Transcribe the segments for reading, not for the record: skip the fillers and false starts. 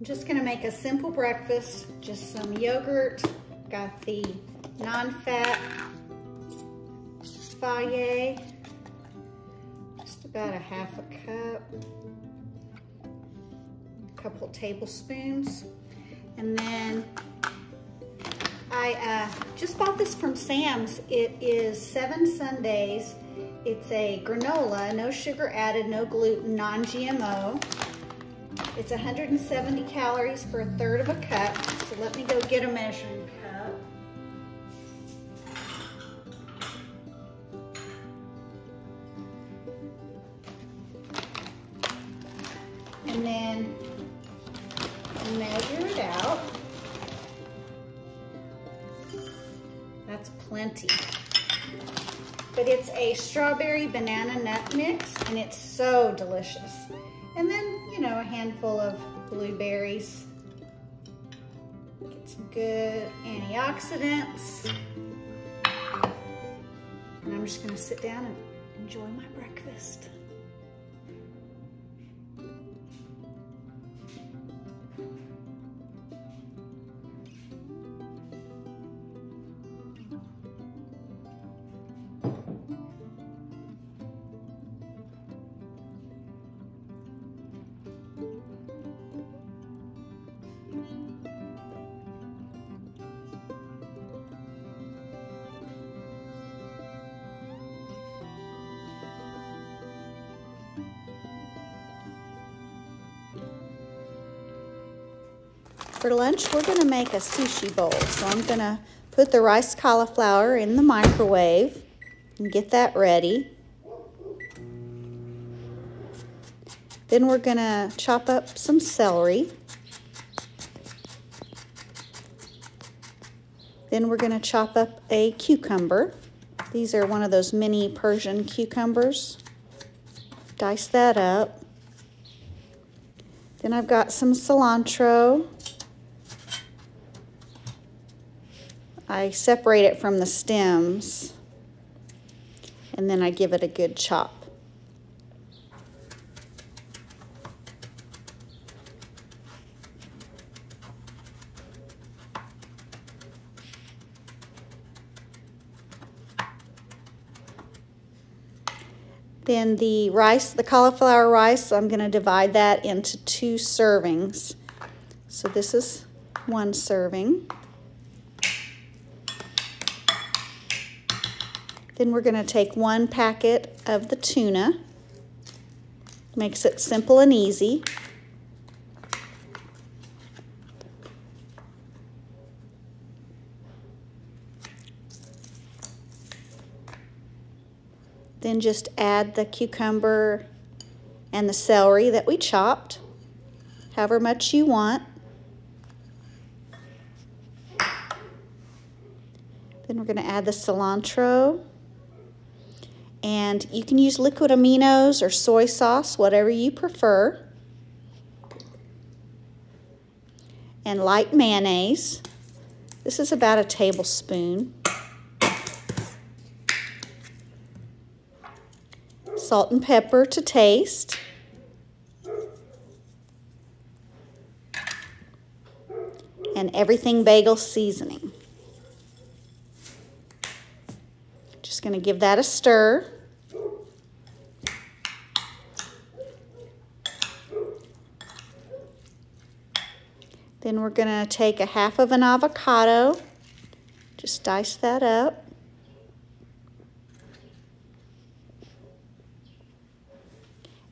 I'm just gonna make a simple breakfast, just some yogurt, got the non-fat Fage, just about a half a cup, a couple tablespoons, and then I just bought this from Sam's. It is 7 sundaes. It's a granola, no sugar added, no gluten, non-GMO. It's 170 calories for 1/3 of a cup. So let me go get a measuring cup. And then measure it out. That's plenty. But it's a strawberry banana nut mix, and it's so delicious. And then, you know, a handful of blueberries. Get some good antioxidants. And I'm just gonna sit down and enjoy my breakfast. For lunch, we're gonna make a sushi bowl. So I'm gonna put the rice cauliflower in the microwave and get that ready. Then we're gonna chop up some celery. Then we're gonna chop up a cucumber. These are one of those mini Persian cucumbers. Dice that up. Then I've got some cilantro. I separate it from the stems, and then I give it a good chop. Then the rice, the cauliflower rice, I'm going to divide that into 2 servings. So this is 1 serving. Then we're going to take 1 packet of the tuna. Makes it simple and easy. Then just add the cucumber and the celery that we chopped, however much you want. Then we're going to add the cilantro. And you can use liquid Aminos or soy sauce, whatever you prefer. And light mayonnaise. This is about a tablespoon. Salt and pepper to taste. And everything bagel seasoning. Just going to give that a stir. Then we're going to take a half of an avocado. Just dice that up.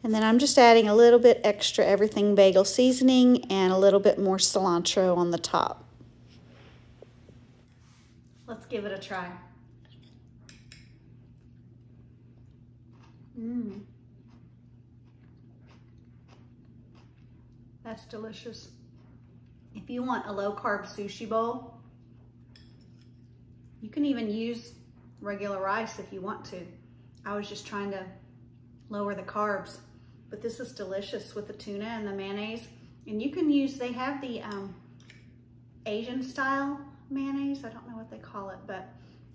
And then I'm just adding a little bit extra everything bagel seasoning and a little bit more cilantro on the top. Let's give it a try. That's delicious. If you want a low-carb sushi bowl, you can even use regular rice if you want to. I was just trying to lower the carbs, but this is delicious with the tuna and the mayonnaise. And you can use, they have the Asian style mayonnaise. I don't know what they call it, but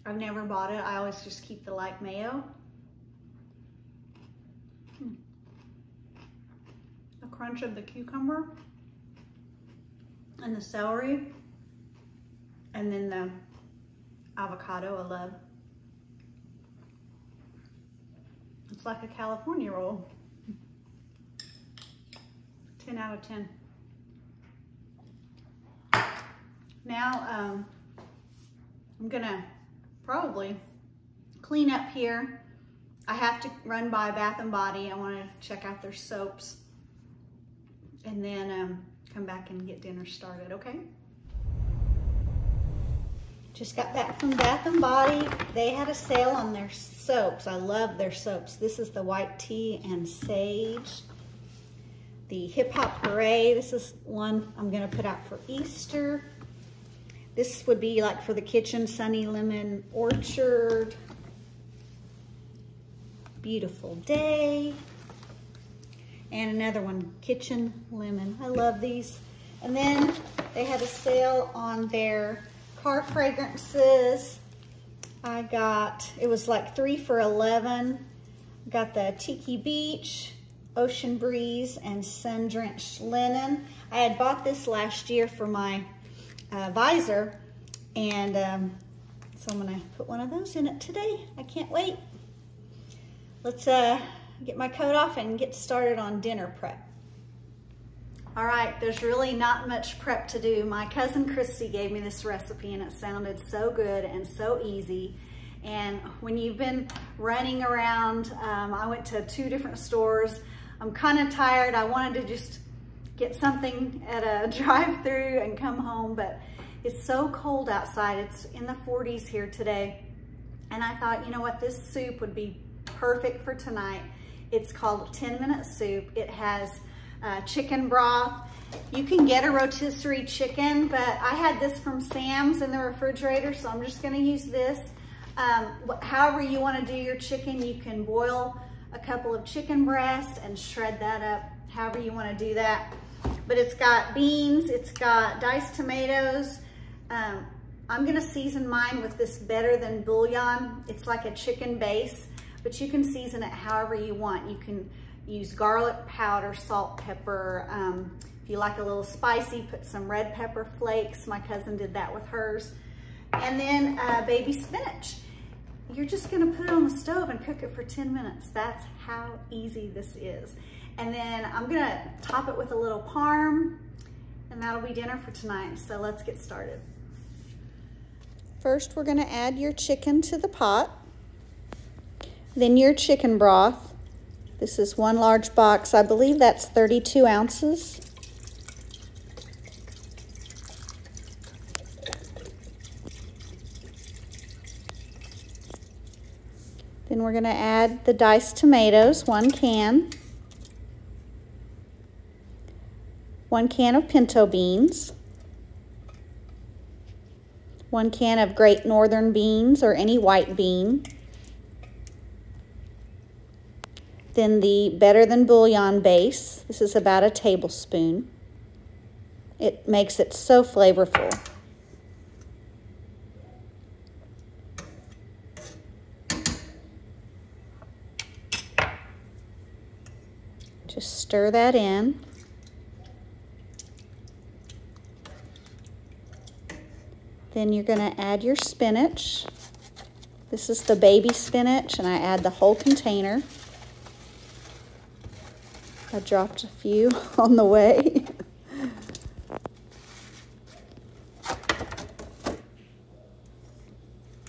I've never bought it. I always just keep the light mayo. The crunch of the cucumber and the celery, and then the avocado I love. It's like a California roll. 10 out of 10. Now I'm gonna probably clean up here. I have to run by Bath and Body. I want to check out their soaps, and then come back and get dinner started, okay? Just got back from Bath and Body. They had a sale on their soaps. I love their soaps. This is the white tea and sage. The Hip Hop Hooray. This is one I'm gonna put out for Easter. This would be like for the kitchen, Sunny Lemon Orchard. Beautiful Day. And another one, Kitchen Lemon. I love these. And then they had a sale on their car fragrances. I got, it was like 3 for $11. Got the Tiki Beach, Ocean Breeze, and Sun Drenched Linen. I had bought this last year for my visor, and so I'm gonna put one of those in it today. I can't wait. Let's get my coat off and get started on dinner prep. All right, there's really not much prep to do. My cousin Christy gave me this recipe and it sounded so good and so easy. And when you've been running around, I went to 2 different stores. I'm kind of tired. I wanted to just get something at a drive-through and come home, but it's so cold outside. It's in the 40s here today. And I thought, you know what, this soup would be perfect for tonight. It's called a 10-minute soup. It has chicken broth. You can get a rotisserie chicken, but I had this from Sam's in the refrigerator, so I'm just gonna use this. However you wanna do your chicken, you can boil a couple of chicken breasts and shred that up, however you wanna do that. But it's got beans, it's got diced tomatoes. I'm gonna season mine with this Better Than bouillon. It's like a chicken base, but you can season it however you want. You can use garlic powder, salt, pepper. If you like a little spicy, put some red pepper flakes. My cousin did that with hers. And then baby spinach. You're just gonna put it on the stove and cook it for 10 minutes. That's how easy this is. And then I'm gonna top it with a little parm, and that'll be dinner for tonight. So let's get started. First, we're gonna add your chicken to the pot. Then your chicken broth. This is 1 large box. I believe that's 32 ounces. Then we're gonna add the diced tomatoes, 1 can. 1 can of pinto beans. 1 can of Great Northern beans or any white bean. Then the Better Than bouillon base. This is about a tablespoon. It makes it so flavorful. Just stir that in. Then you're gonna add your spinach. This is the baby spinach, and I add the whole container. I dropped a few on the way.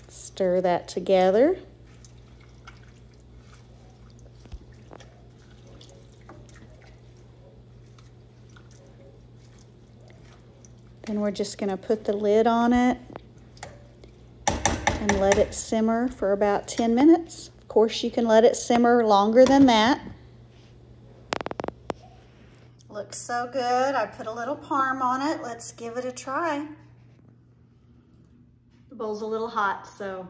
Stir that together. Then we're just gonna put the lid on it and let it simmer for about 10 minutes. Of course, you can let it simmer longer than that. Looks so good. I put a little parm on it. Let's give it a try. The bowl's a little hot, so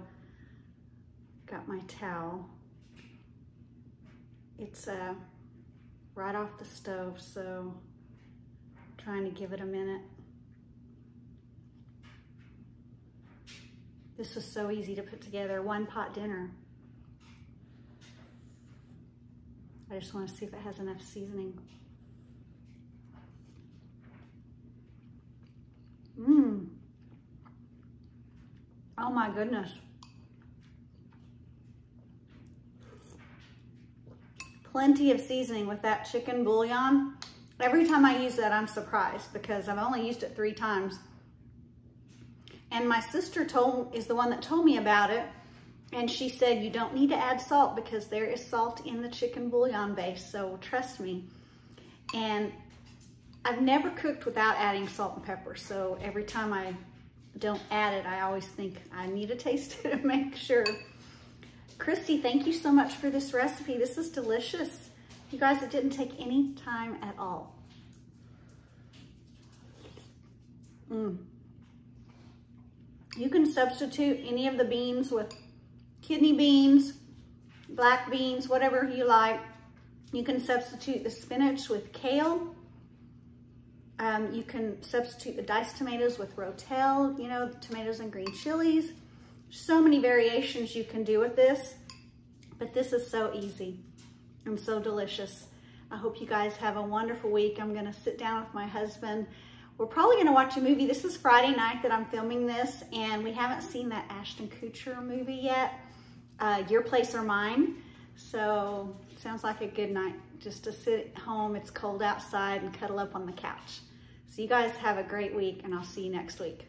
got my towel. It's right off the stove, so I'm trying to give it a minute. This was so easy to put together, one pot dinner. I just want to see if it has enough seasoning. Oh my goodness. Plenty of seasoning with that chicken bouillon. Every time I use that, I'm surprised because I've only used it 3 times. And my sister is the one that told me about it. And she said, you don't need to add salt because there is salt in the chicken bouillon base. So trust me. And I've never cooked without adding salt and pepper. So every time I don't add it, I always think I need to taste it to make sure. Christy, thank you so much for this recipe. This is delicious. You guys, it didn't take any time at all. You can substitute any of the beans with kidney beans, black beans, whatever you like. You can substitute the spinach with kale. You can substitute the diced tomatoes with rotel, you know, tomatoes and green chilies. So many variations you can do with this, but this is so easy and so delicious. I hope you guys have a wonderful week. I'm gonna sit down with my husband. We're probably gonna watch a movie. This is Friday night that I'm filming this, and we haven't seen that Ashton Kutcher movie yet, Your Place or Mine. So sounds like a good night just to sit at home. It's cold outside and cuddle up on the couch. So you guys have a great week, and I'll see you next week.